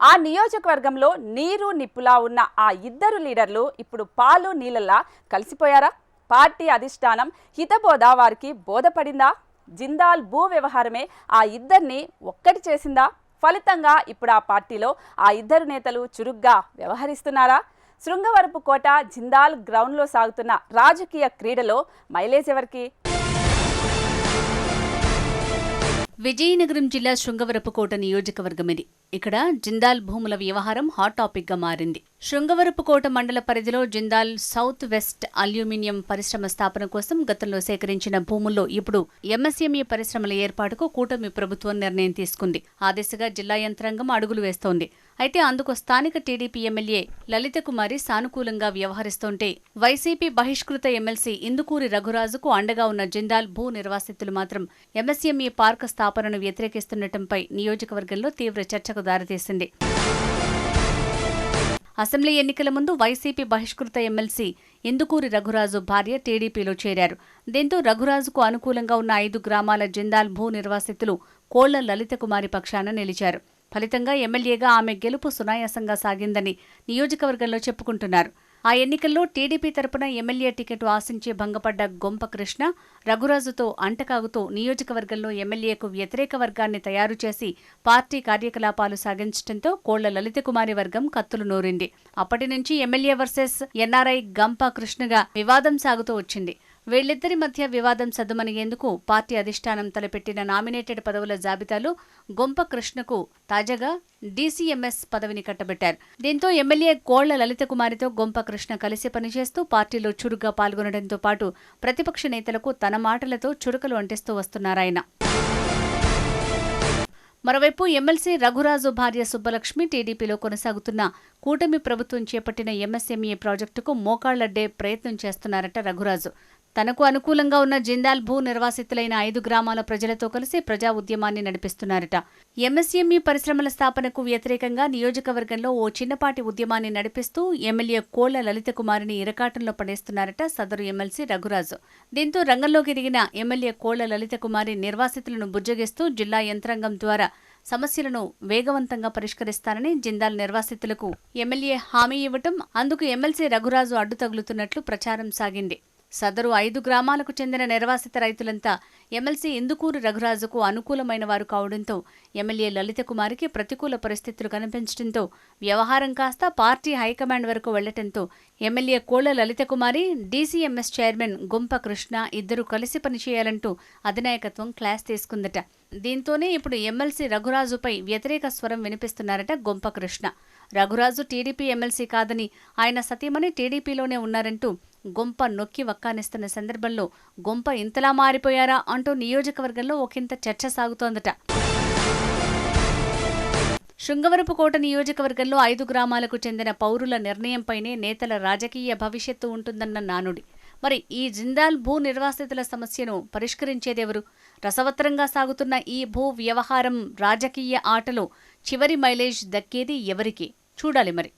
ఆ నియోజకవర్గంలో నీరు నిప్పులా ఉన్న ఆ ఇద్దరు లీడర్లు ఇప్పుడు పాలు నీళ్ళలా కలిసిపోయారా? పార్టీ అధిష్టానం హితబోధ వారికి బోధపడిందా? జిందాల్ భూ వ్యవహారమే ఆ ఇద్దరిని ఒక్కటి చేసిందా? ఫలితంగా ఇప్పుడు ఆ పార్టీలో ఆ ఇద్దరు నేతలు చురుగ్గా వ్యవహరిస్తున్నారా? శృంగవరపుకోట జిందాల్ గ్రౌండ్లో సాగుతున్న రాజకీయ క్రీడలో మైలేజ్ ఎవరికి? విజయనగరం జిల్లా శృంగవరపుకోట నియోజకవర్గం ఇది. ఇక్కడ జిందాల్ భూముల వ్యవహారం హాట్ టాపిక్ గా మారింది. శృంగవరపుకోట మండల పరిధిలో జిందాల్ సౌత్ వెస్ట్ అల్యూమినియం పరిశ్రమ స్థాపన కోసం గతంలో సేకరించిన భూముల్లో ఇప్పుడు ఎంఎస్ఎంఈ పరిశ్రమల ఏర్పాటుకు కూటమి ప్రభుత్వం నిర్ణయం తీసుకుంది. ఆ దిశగా జిల్లా యంత్రాంగం అడుగులు వేస్తోంది. అయితే అందుకు స్థానిక టీడీపీ ఎమ్మెల్యే లలిత కుమారి సానుకూలంగా వ్యవహరిస్తుంటే వైసీపీ బహిష్కృత ఎమ్మెల్సీ ఇందుకూరి రఘురాజుకు అండగా ఉన్న జిందాల్ భూ నిర్వాసితులు మాత్రం ఎంఎస్ఎంఈ పార్క్ స్థాపనను వ్యతిరేకిస్తుండటంపై నియోజకవర్గంలో తీవ్ర చర్చకు దారితీసింది. అసెంబ్లీ ఎన్నికల ముందు వైసీపీ బహిష్కృత ఎమ్మెల్సీ ఇందుకూరి రఘురాజు భార్య టీడీపీలో చేరారు. దీంతో రఘురాజుకు అనుకూలంగా ఉన్న 5 గ్రామాల జిందాల్ భూ నిర్వాసితులు కోళ్ల లలిత కుమారి పక్షాన నిలిచారు. ఫలితంగా ఎమ్మెల్యేగా ఆమె గెలుపు సునాయాసంగా సాగిందని నియోజకవర్గంలో చెప్పుకుంటున్నారు. ఆ ఎన్నికల్లో టీడీపీ తరపున ఎమ్మెల్యే టికెట్ ఆశించి భంగపడ్డ గొంప కృష్ణ రఘురాజుతో అంటకాగుతూ నియోజకవర్గంలో ఎమ్మెల్యేకు వ్యతిరేక వర్గాన్ని తయారు చేసి పార్టీ కార్యకలాపాలు సాగించడంతో కోళ్ల లలిత కుమారి వర్గం కత్తులు నూరింది. అప్పటి నుంచి ఎమ్మెల్యే వర్సెస్ ఎన్ఆర్ఐ గంప కృష్ణగా వివాదం సాగుతూ వచ్చింది. వీళ్లిద్దరి మధ్య వివాదం సద్దుమనిగేందుకు పార్టీ అధిష్టానం తలపెట్టిన నామినేటెడ్ పదవుల జాబితాలో గొంప కృష్ణకు తాజాగా డీసీఎంఎస్ పదవిని కట్టబెట్టారు. దీంతో ఎమ్మెల్యే కోళ్ల లలిత కుమారితో గొంప కృష్ణ కలిసి పనిచేస్తూ పార్టీలో చురుగ్గా పాల్గొనడంతో పాటు ప్రతిపక్ష నేతలకు తన మాటలతో చురుకలు అంటిస్తూ వస్తున్నారాయన. మరోవైపు ఎమ్మెల్సీ రఘురాజు భార్య సుబ్బలక్ష్మి టీడీపీలో కొనసాగుతున్న కూటమి ప్రభుత్వం చేపట్టిన ఎంఎస్ఎంఈ ప్రాజెక్టుకు మోకాళ్లడ్డే ప్రయత్నం చేస్తున్నారట రఘురాజు. తనకు అనుకూలంగా ఉన్న జిందాల్ భూ నిర్వాసితులైన 5 గ్రామాల ప్రజలతో కలిసి ప్రజా ఉద్యమాన్ని నడిపిస్తున్నారట. ఎంఎస్ఎంఈ పరిశ్రమల స్థాపనకు వ్యతిరేకంగా నియోజకవర్గంలో ఓ చిన్నపాటి ఉద్యమాన్ని నడిపిస్తూ ఎమ్మెల్యే కోళ్ల లలిత కుమారిని ఇరకాటంలో పడేస్తున్నారట సదరు ఎమ్మెల్సీ రఘురాజు. దీంతో రంగంలోకి దిగిన ఎమ్మెల్యే కోళ్ల లలిత కుమారి నిర్వాసితులను బుజ్జగిస్తూ జిల్లా యంత్రాంగం ద్వారా సమస్యలను వేగవంతంగా పరిష్కరిస్తానని జిందాల్ నిర్వాసితులకు ఎమ్మెల్యే హామీ ఇవ్వటం, అందుకు ఎమ్మెల్సీ రఘురాజు అడ్డు తగులుతున్నట్లు ప్రచారం సాగింది. సదరు 5 గ్రామాలకు చెందిన నిర్వాసిత రైతులంతా ఎమ్మెల్సీ ఇందుకూరి రఘురాజుకు అనుకూలమైన వారు కావడంతో ఎమ్మెల్యే లలిత కుమారికి ప్రతికూల పరిస్థితులు కనిపించడంతో వ్యవహారం కాస్త పార్టీ హైకమాండ్ వరకు వెళ్లటంతో ఎమ్మెల్యే కోళ్ల లలిత కుమారి, డీసీఎంఎస్ చైర్మన్ గొంప కృష్ణ ఇద్దరూ కలిసి పనిచేయాలంటూ అధినాయకత్వం క్లాస్ తీసుకుందట. దీంతోనే ఇప్పుడు ఎమ్మెల్సీ రఘురాజుపై వ్యతిరేక స్వరం వినిపిస్తున్నారట గొంప కృష్ణ. రఘురాజు టీడీపీ ఎమ్మెల్సీ కాదని ఆయన సతీమణి టీడీపీలోనే ఉన్నారంటూ గొంప నొక్కి వక్కానిస్తున్న సందర్భంలో గొంప ఇంతలా మారిపోయారా అంటూ నియోజకవర్గంలో ఒకంత చర్చ సాగుతోందట. శృంగవరపుకోట నియోజకవర్గంలో 5 గ్రామాలకు చెందిన పౌరుల నిర్ణయంపైనే నేతల రాజకీయ భవిష్యత్తు ఉంటుందన్న నానుడి. మరి ఈ జిందాల్ భూ నిర్వాసితుల సమస్యను పరిష్కరించేదెవరు? రసవత్తరంగా సాగుతున్న ఈ భూ వ్యవహారం రాజకీయ ఆటలో చివరి మైలేజ్ దక్కేది ఎవరికి? చూడాలి మరి.